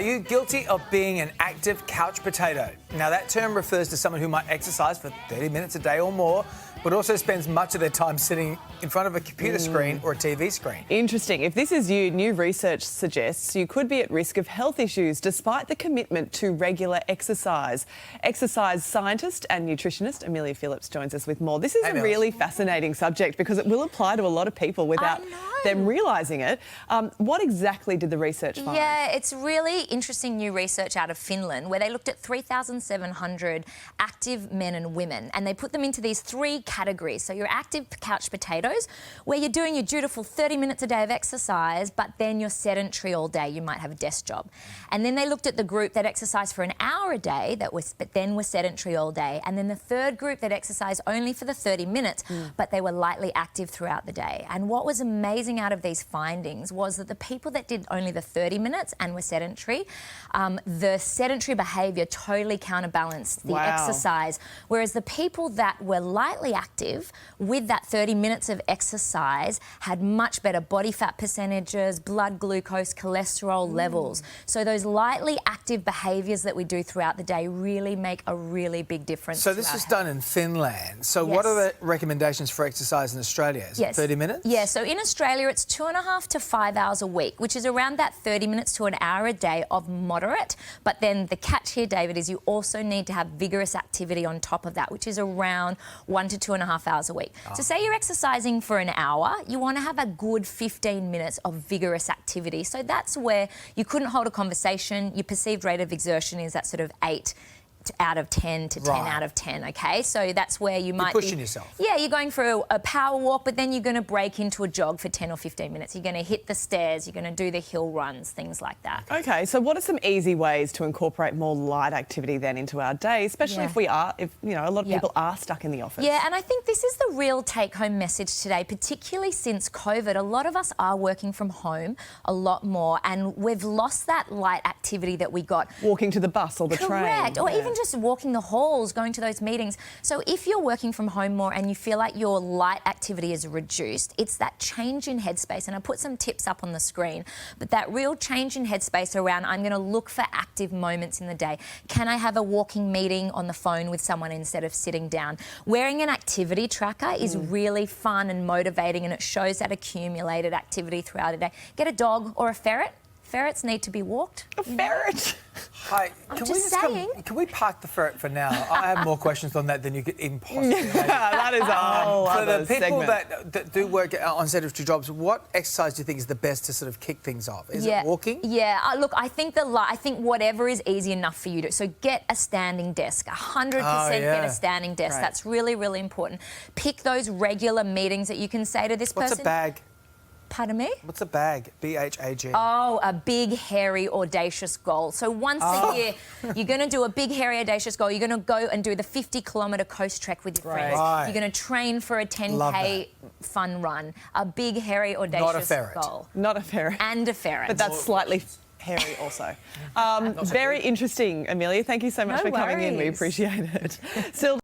Are you guilty of being an active couch potato? Now, that term refers to someone who might exercise for 30 minutes a day or more, but also spends much of their time sitting in front of a computer screen or a TV screen. Interesting. If this is you, new research suggests you could be at risk of health issues despite the commitment to regular exercise. Exercise scientist and nutritionist Amelia Phillips joins us with more. This is a really fascinating subject because it will apply to a lot of people without them realising it. What exactly did the research find? Yeah, it's really interesting new research out of Finland where they looked at 3,700 active men and women and they put them into these three categories. So you're active couch potatoes, where you're doing your dutiful 30 minutes a day of exercise, but then you're sedentary all day. You might have a desk job. And then they looked at the group that exercised for an hour a day, but then were sedentary all day. And then the third group that exercised only for the 30 minutes, but they were lightly active throughout the day. And what was amazing out of these findings was that the people that did only the 30 minutes and were sedentary, the sedentary behaviour totally counterbalanced the exercise, whereas the people that were lightly active with that 30 minutes of exercise had much better body fat percentages, blood glucose, cholesterol levels. So those lightly active behaviours that we do throughout the day really make a really big difference. So this was done in Finland. So what are the recommendations for exercise in Australia? Is it 30 minutes? Yeah, so in Australia it's 2.5 to 5 hours a week, which is around that 30 minutes to an hour a day of moderate. But then the catch here, David, is you also need to have vigorous activity on top of that, which is around 1 to 2.5 hours a week. So say you're exercising for an hour, you want to have a good 15 minutes of vigorous activity. So that's where you couldn't hold a conversation. Your perceived rate of exertion is that sort of 8 out of 10 to 10 out of 10, okay? So that's where you might be pushing yourself. Yeah, you're going for a power walk, but then you're going to break into a jog for 10 or 15 minutes. You're going to hit the stairs, you're going to do the hill runs, things like that. Okay, so what are some easy ways to incorporate more light activity then into our day, especially if you know, a lot of people are stuck in the office? Yeah, and I think this is the real take-home message today, particularly since COVID. A lot of us are working from home a lot more, and we've lost that light activity that we got. Walking to the bus or the train. Correct, or even just walking the halls, going to those meetings. So if you're working from home more and you feel like your light activity is reduced, it's that change in headspace. And I put some tips up on the screen, but that real change in headspace around I'm going to look for active moments in the day. Can I have a walking meeting on the phone with someone instead of sitting down? Wearing an activity tracker is really fun and motivating, and it shows that accumulated activity throughout a day. Get a dog or a ferret. Ferrets need to be walked. A ferret? Hi, can we park the ferret for now? I have more questions on that than you could even possibly imagine. That is a whole other For the people segment. that do work on sedentary jobs, what exercise do you think is the best to sort of kick things off? Is it walking? Yeah, look, I think whatever is easy enough for you to. So get a standing desk, 100% get a standing desk. That's really, really important. Pick those regular meetings that you can say to this person. What's a bag? Pardon me? What's a bag? B-H-A-G. Oh, a big, hairy, audacious goal. So once a year, you're going to do a big, hairy, audacious goal. You're going to go and do the 50-kilometre coast trek with your friends. You're going to train for a 10K fun run. A big, hairy, audacious goal. Not a ferret. And a ferret. But that's slightly hairy also. Very interesting, Amelia. Thank you so much for coming in. We appreciate it. Still.